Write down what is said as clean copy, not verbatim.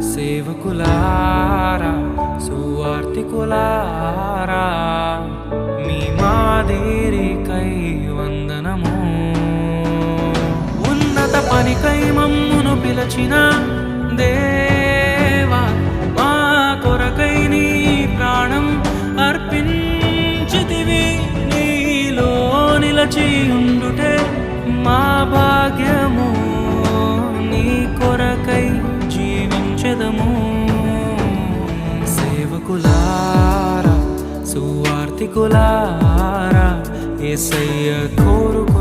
సేవకులారా సువార్తికులారా మీ మాదిరికై వందనము. ఉన్నత పనికై మమ్మును పిలచిన దేవా మా కొరకై నీ ప్రాణం అర్పించితివి. నీలో నిలచి ఉండుటే మా భాగ్యము. నీ కొరకై జీవించెదము. సేవకులారా సువార్తికులారా యేసయ్య కోరుకు